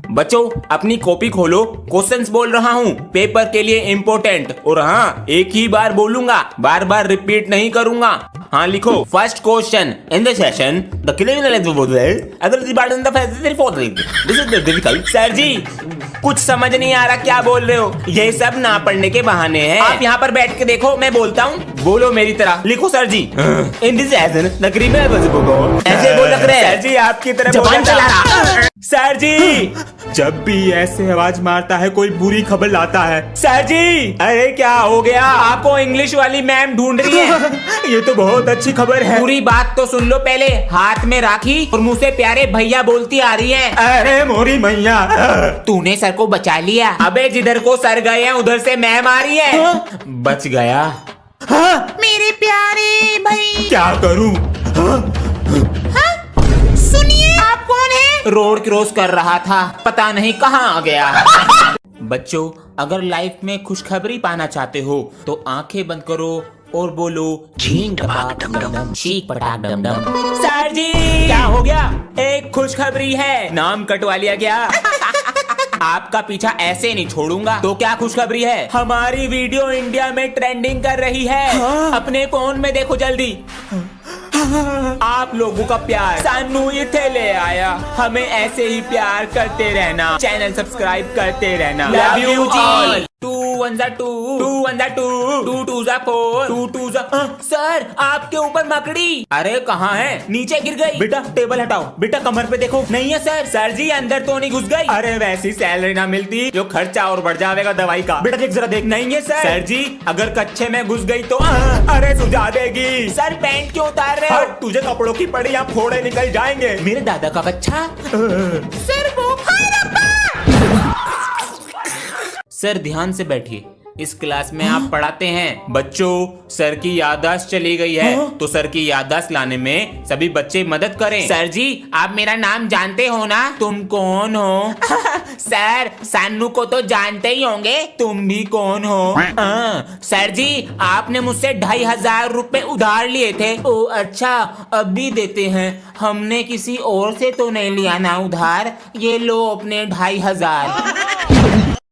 बच्चों अपनी कॉपी खोलो, क्वेश्चंस बोल रहा हूँ पेपर के लिए इम्पोर्टेंट। और हाँ, एक ही बार बोलूंगा, बार बार रिपीट नहीं करूंगा। हाँ लिखो। First question, in the session the sir ji कुछ समझ नहीं आ रहा क्या बोल रहे हो, ये सब ना पढ़ने के बहाने हैं। आप यहाँ पर बैठ के देखो, मैं बोलता हूँ, बोलो मेरी तरह। लिखो sir ji. In this session the criminal ऐसे बोल रहे हैं सर जी, आपकी तरह जबान चला रहा। सर जी जब भी ऐसे आवाज मारता है कोई बुरी खबर लाता है। सर जी अरे क्या हो गया, आपको इंग्लिश वाली मैम ढूंढ रही है। ये तो बहुत अच्छी खबर है। पूरी बात तो सुन लो पहले। हाथ में राखी और मुंह से प्यारे भैया बोलती आ रही है। अरे मोरी मैया, तूने सर को बचा लिया। अबे जिधर को सर गए हैं उधर से मैम आ रही है। बच गया। मेरे प्यारे भाई, क्या करूं? सुनिए, आप कौन है? रोड क्रॉस कर रहा था, पता नहीं कहाँ आ गया। बच्चों अगर लाइफ में खुशखबरी पाना चाहते हो तो आंखें बंद करो और बोलो झींग टपाक डम डम शीक पटाक डम डम। सर जी क्या हो गया? एक खुशखबरी है, नाम कटवा लिया गया। आपका पीछा ऐसे नहीं छोड़ूंगा। तो क्या खुशखबरी है? हमारी वीडियो इंडिया में ट्रेंडिंग कर रही है। अपने फोन में देखो जल्दी। आप लोगों का प्यार सानू इथे ले आया। हमें ऐसे ही प्यार करते रहना, चैनल सब्सक्राइब करते रहना। Love you ji. 2 1 2 2 1 2 2 2 4 2 2 सर आपके ऊपर मकड़ी। अरे कहाँ है? नीचे गिर गई। बेटा टेबल हटाओ। बेटा कमर पे देखो। नहीं है सर। सर जी अंदर तो नहीं घुस गई। अरे वैसी सैलरी ना मिलती जो खर्चा और बढ़ जाएगा दवाई का। बेटा देख जरा देख। नहीं है सर। सर जी अगर कच्चे में घुस गई तो अरे सुझा देगी। सर पैंट क्यों उतार रहे हो? तुझे कपड़ों की पड़ी यहाँ फोड़े निकल जाएंगे। मेरे दादा का कच्चा। सर वो सर ध्यान से बैठिए, इस क्लास में आप पढ़ाते हैं। बच्चों सर की याददाश्त चली गई है तो सर की याददाश्त लाने में सभी बच्चे मदद करें। सर जी आप मेरा नाम जानते हो ना? तुम कौन हो? सर सानू को तो जानते ही होंगे, तुम भी कौन हो? सर जी आपने मुझसे 2500 रुपए उधार लिए थे। ओ अच्छा, अब भी देते हैं। हमने किसी और से तो नहीं लिया ना उधार। ये लो अपने 2500।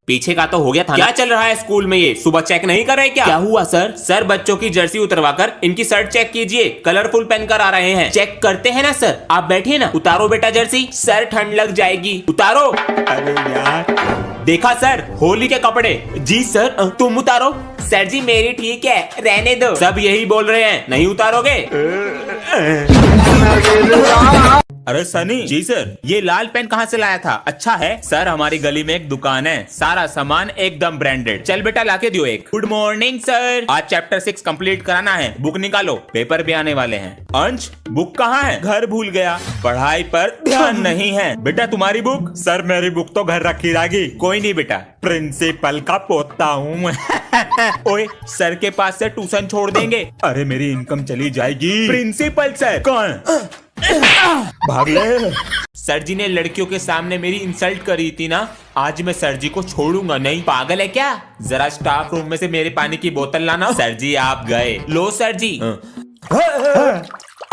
पीछे का तो हो गया था। क्या चल रहा है स्कूल में? ये सुबह चेक नहीं कर रहे क्या? क्या हुआ सर? सर बच्चों की जर्सी उतरवाकर इनकी शर्ट चेक कीजिए, कलरफुल पहन कर आ रहे हैं। चेक करते हैं ना सर? आप बैठिए ना। उतारो बेटा जर्सी, सर ठंड लग जाएगी। उतारो। अरे यार देखा सर, होली के कपड़े। जी सर। तुम उतारो। सर जी मेरी ठीक है, रहने दो। सब यही बोल रहे हैं, नहीं उतारोगे? अरे सनी। जी सर। ये लाल पेन कहाँ से लाया था? अच्छा है सर, हमारी गली में एक दुकान है, सारा सामान एकदम ब्रांडेड। चल बेटा लाके दियो एक। Good morning sir. आज चैप्टर 6 कंप्लीट कराना है, बुक निकालो, पेपर भी आने वाले हैं। अंश बुक कहाँ है? घर भूल गया, पढ़ाई पर ध्यान नहीं है। बेटा तुम्हारी बुक? सर मेरी बुक तो घर रखी रहेगी। कोई नहीं बेटा, प्रिंसिपल का पोता हूँ। ओए सर के पास से ट्यूशन छोड़ देंगे। अरे मेरी इनकम चली जाएगी। Principal sir. कौन? भाग ले। सर जी ने लड़कियों के सामने मेरी इंसल्ट करी थी ना, आज मैं सर जी को छोड़ूंगा नहीं। पागल है क्या? जरा स्टाफ रूम में से मेरे पानी की बोतल लाना। सर जी आप गए। लो सर जी।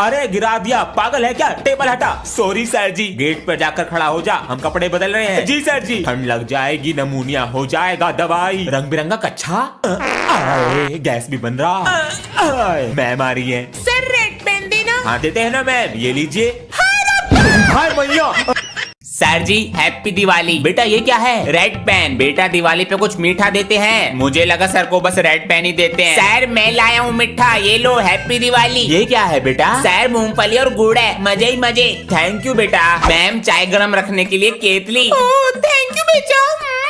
अरे गिरा दिया, पागल है क्या? टेबल हटा। सॉरी सर जी। गेट पर जाकर खड़ा हो जा, हम कपड़े बदल रहे हैं। जी सर जी। ठंड लग जाएगी, नमूनिया हो जाएगा, दवाई। रंग बिरंगा कच्छा। गैस भी बन रहा। मैम आ रही है। सर रेड पेन देना। हाँ देते हैं ना मैम, ये लीजिए। हाय भैया। Sir ji happy Diwali. बेटा ये क्या है? Red pen. बेटा दिवाली पे कुछ मीठा देते हैं। मुझे लगा सर को बस रेड पेन ही देते हैं। सर मैं लाया हूँ मीठा, ये लो हैप्पी दिवाली। ये क्या है बेटा? सर मूंगफली और गुड़ है, मजे ही मजे। थैंक यू बेटा। मैम चाय गरम रखने के लिए केतली। ओह थैंक यू बेटा।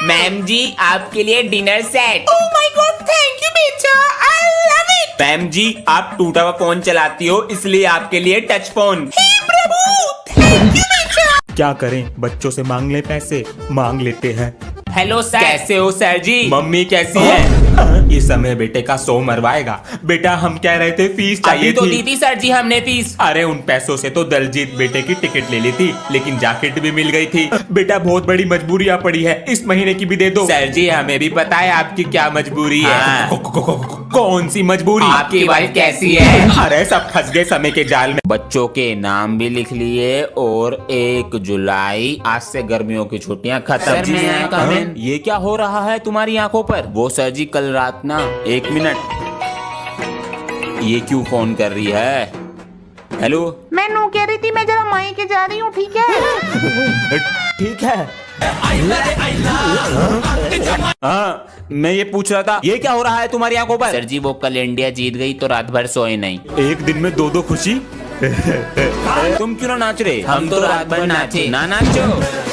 मैम जी आपके लिए dinner set. Oh my God thank you बेटा, I love it. Ma'am ji आप टूटा हुआ फोन चलाती हो, इसलिए आपके लिए टच फोन। हे प्रभु थैंक यू बेटा। क्या करें, बच्चों से मांग ले पैसे, मांग लेते हैं। Hello sir. कैसे हो सर जी? मम्मी कैसी है? इस समय बेटे का 100 मरवाएगा। बेटा हम कह रहे थे फीस चाहिए तो दी थी सर जी हमने फीस। अरे उन पैसों से तो दलजीत बेटे की टिकट ले ली थी, लेकिन जैकेट भी मिल गई थी। बेटा बहुत बड़ी मजबूरियां पड़ी है, इस महीने की भी दे दो। सर जी हमें भी पता है आपकी क्या मजबूरी है। कौन सी मजबूरी? आपकी वाइफ कैसी है? अरे सब फंस गए समय के जाल में। बच्चों के नाम भी लिख लिए और 1 जुलाई आज से गर्मियों की छुट्टियां खत्म। सर, मैं come in? ये क्या हो रहा है तुम्हारी आंखों पर? वो सर जी कल रात ना 1 मिनट, ये क्यों फोन कर रही है? हेलो, मैं नू कह रही थी, मैं जरा माई के जा रही हूँ, ठीक है? ठीक है। हाँ, मैं ये पूछ रहा था ये क्या हो रहा है तुम्हारी आंखों पर? सर जी वो कल इंडिया जीत गई तो रात भर सोए नहीं। एक दिन में 2 खुशी। तुम क्यों ना नाच रहे? हम तो रात भर नाचे। ना नाचो।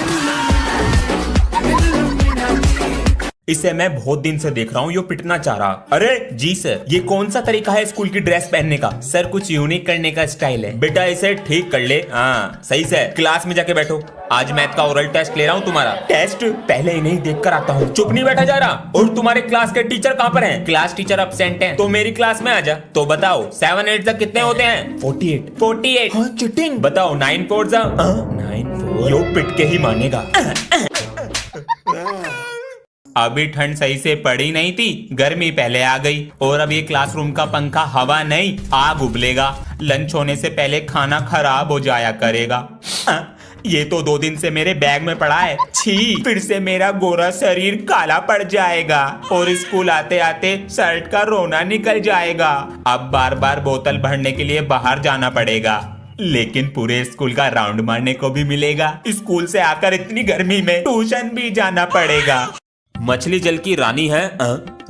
इसे मैं बहुत दिन से देख रहा हूँ, ये पिटना चाह रहा। अरे जी सर, ये कौन सा तरीका है स्कूल की ड्रेस पहनने का? सर कुछ यूनिक करने का स्टाइल है। बेटा इसे ठीक कर ले। हाँ सही से। क्लास में जाके बैठो, आज मैथ का ओरल टेस्ट ले रहा हूँ तुम्हारा। टेस्ट पहले इन्हें देख कर आता हूँ। चुप नहीं बैठा जा रहा। और तुम्हारे क्लास के टीचर कहाँ पर हैं? क्लास टीचर अब्सेंट हैं। तो मेरी क्लास में आ जा। तो बताओ 7 8 तक कितने होते हैं? 48। हाँ चिटिंग। बताओ 9 4 जा 9 4। यो पिट के ही मानेगा। अभी ठंड सही से पड़ी नहीं थी, गर्मी पहले आ गई और अब ये क्लासरूम का पंखा हवा नहीं आग उबलेगा। लंच होने से पहले खाना खराब हो जाया करेगा। ये तो 2 दिन से मेरे बैग में पड़ा है। छी, फिर से मेरा गोरा शरीर काला पड़ जाएगा और स्कूल आते आते शर्ट का रोना निकल जाएगा। अब बार बार बोतल भरने के लिए बाहर जाना पड़ेगा, लेकिन पूरे स्कूल का राउंड मारने को भी मिलेगा। स्कूल से आकर इतनी गर्मी में ट्यूशन भी जाना पड़ेगा। मछली जल की रानी है।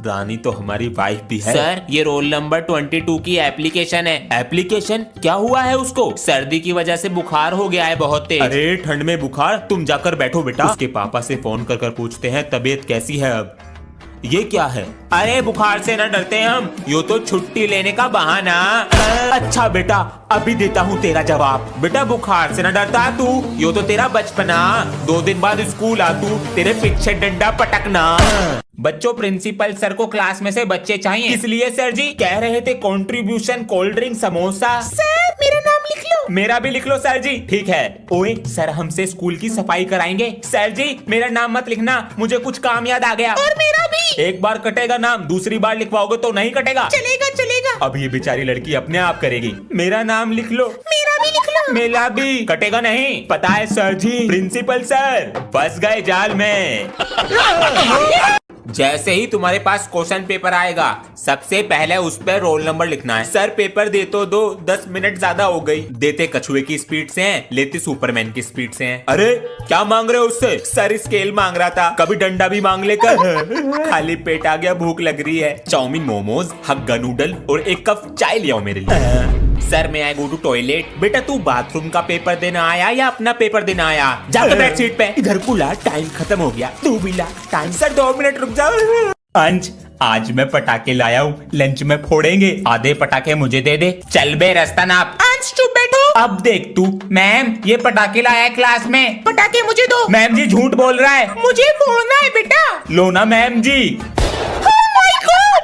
रानी तो हमारी वाइफ भी है। सर ये रोल नंबर 22 की एप्लीकेशन है। एप्लीकेशन? क्या हुआ है उसको? सर्दी की वजह से बुखार हो गया है बहुत तेज। अरे ठंड में बुखार? तुम जाकर बैठो बेटा। उसके पापा से फोन कर कर पूछते हैं तबीयत कैसी है अब। ये क्या है? अरे बुखार से न डरते हैं हम, यो तो छुट्टी लेने का बहाना। अच्छा बेटा, अभी देता हूँ तेरा जवाब। बेटा बुखार से न डरता तू, यो तो तेरा बचपना। 2 दिन बाद स्कूल आ तू, तेरे पीछे डंडा पटकना। बच्चों प्रिंसिपल सर को क्लास में से बच्चे चाहिए। इसलिए सर जी कह रहे थे contribution cold drink samosa. Sir मेरा नाम लिख लो। मेरा भी लिख लो सर जी। ठीक है। ओए सर हमसे स्कूल की सफाई कराएंगे। सर जी मेरा नाम मत लिखना, मुझे कुछ काम याद आ गया। और मेरा भी। एक बार कटेगा नाम, दूसरी बार लिखवाओगे तो नहीं कटेगा। चलेगा चलेगा। अब ये बेचारी लड़की अपने आप करेगी। मेरा नाम लिख लो। मेरा भी लिख लो। मेरा भी। कटेगा नहीं, पता है सर जी। प्रिंसिपल सर फंस गए जाल में। जैसे ही तुम्हारे पास क्वेश्चन पेपर आएगा सबसे पहले उस पर रोल नंबर लिखना है। सर पेपर दे तो दो, 10 मिनट ज्यादा हो गई। देते कछुए की स्पीड से हैं, लेते सुपरमैन की स्पीड से हैं। अरे क्या मांग रहे हो उससे? सर स्केल मांग रहा था, कभी डंडा भी मांग लेकर। खाली पेट आ गया, भूख लग रही है। चाउमीन, मोमोज, हग्गा नूडल और 1 कप चाय ले आओ मेरे लिए। सर मैं आई गो टू टॉयलेट। बेटा तू बाथरूम का पेपर देना आया या अपना पेपर देना आया? जाकर बैठ सीट पे। इधर को ला, टाइम खत्म हो गया। तू भी ला टाइम। सर 2 मिनट रुक जाओ। अंश आज मैं पटाखे लाया हूँ, लंच में फोड़ेंगे। आधे पटाखे मुझे दे दे। चल बे रास्ता नाप। अंश चुप बैठो। अब देख तू। मैम ये पटाखे लाया है क्लास में। पटाखे मुझे दो। मैम जी झूठ बोल रहा है। मुझे फोड़ना है बेटा। लो ना मैम जी।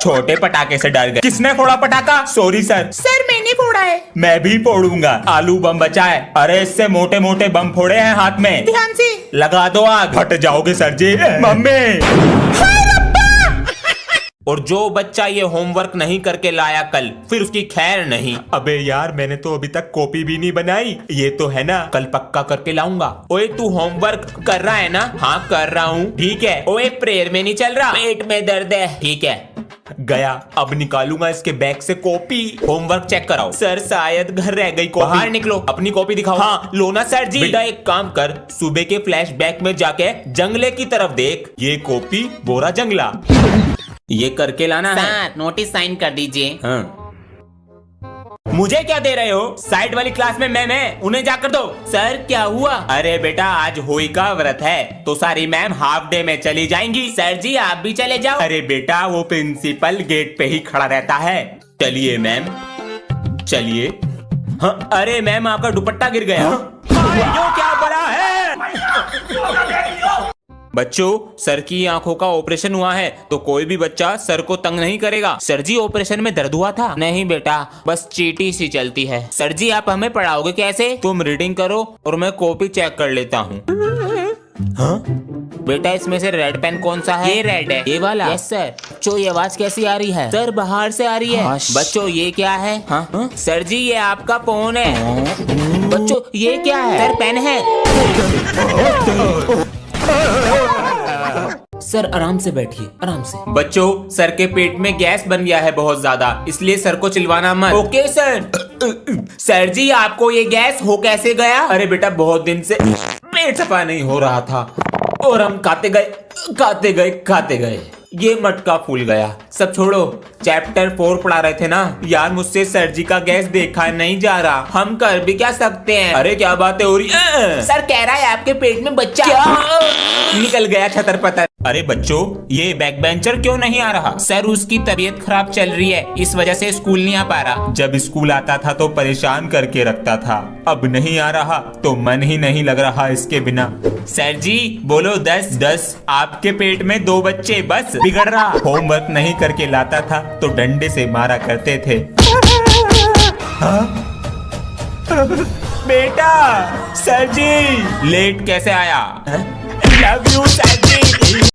छोटे पटाखे से डर गए। किसने फोड़ा पटाखा? Sorry sir. सर मैंने फोड़ा है। मैं भी फोड़ूंगा। आलू बम बचा है। अरे इससे मोटे मोटे बम फोड़े हैं हाथ में। ध्यान से लगा दो आग। फट जाओगे सर जी। मम्मी। और जो बच्चा ये होमवर्क नहीं करके लाया कल, फिर उसकी खैर नहीं। अबे यार मैंने तो अभी तक कॉपी भी नहीं बनाई। ये तो है ना, कल पक्का करके लाऊंगा। ओए तू होमवर्क कर रहा है ना? हाँ कर रहा हूँ। ठीक है। ओए प्रेयर में नहीं चल रहा? पेट में दर्द है। ठीक है गया। अब निकालूंगा इसके बैग से कॉपी। होमवर्क चेक कराओ। सर शायद घर रह गई कॉपी। बाहर निकलो, अपनी कॉपी दिखाओ। हाँ लो ना सर जी। बेटा एक काम कर, सुबह के फ्लैशबैक में जाके जंगले की तरफ देख। ये कॉपी बोरा जंगला। ये करके लाना है। सर नोटिस साइन कर दीजिए। हाँ। मुझे क्या दे रहे हो? साइड वाली क्लास में मैम है, उन्हें जाकर दो। सर क्या हुआ? अरे बेटा आज होली का व्रत है तो सारी मैम हाफ डे में चली जाएंगी। सर जी आप भी चले जाओ। अरे बेटा वो प्रिंसिपल गेट पे ही खड़ा रहता है। चलिए मैम चलिए। हाँ अरे मैम आपका दुपट्टा गिर गया। यो क्या बड़ा है? बच्चों सर की आंखों का ऑपरेशन हुआ है तो कोई भी बच्चा सर को तंग नहीं करेगा। सर जी ऑपरेशन में दर्द हुआ था? नहीं बेटा बस चींटी सी चलती है। सर जी आप हमें पढ़ाओगे कैसे? तुम रीडिंग करो और मैं कॉपी चेक कर लेता हूँ। हाँ? बेटा इसमें से रेड पेन कौन सा है? ये रेड है। ये वाला? Yes sir. बच्चों ये आवाज कैसी आ रही है? सर बाहर से आ रही है। बच्चों ये क्या है? हाँ? हाँ? सर जी ये आपका फोन है। बच्चों ये क्या है? सर पेन है। सर आराम से बैठिए, आराम से। बच्चों सर के पेट में गैस बन गया है बहुत ज्यादा, इसलिए सर को चिल्वाना मत। Okay sir. सर जी आपको ये गैस हो कैसे गया? अरे बेटा बहुत दिन से पेट सफा नहीं हो रहा था और हम खाते गए ये मटका फूल गया। सब छोड़ो, चैप्टर 4 पढ़ा रहे थे ना यार, मुझसे सर जी का गैस देखा नहीं जा रहा, हम कर भी क्या सकते हैं? अरे क्या बातें हो रही है? सर कह रहा है आपके पेट में बच्चा। निकल गया छतर पतर। अरे बच्चों ये बैक बेंचर क्यों नहीं आ रहा? सर उसकी तबीयत खराब चल रही है, इस वजह से स्कूल नहीं आ पा रहा। जब स्कूल आता था तो परेशान करके रखता था, अब नहीं आ रहा तो मन ही नहीं लग रहा इसके बिना। सर जी बोलो 10 आपके पेट में 2 बच्चे, बस बिगड़ रहा। होमवर्क नहीं करके लाता था तो डंडे से मारा करते थे। हाँ? बेटा सर जी लेट कैसे आया? Love you sir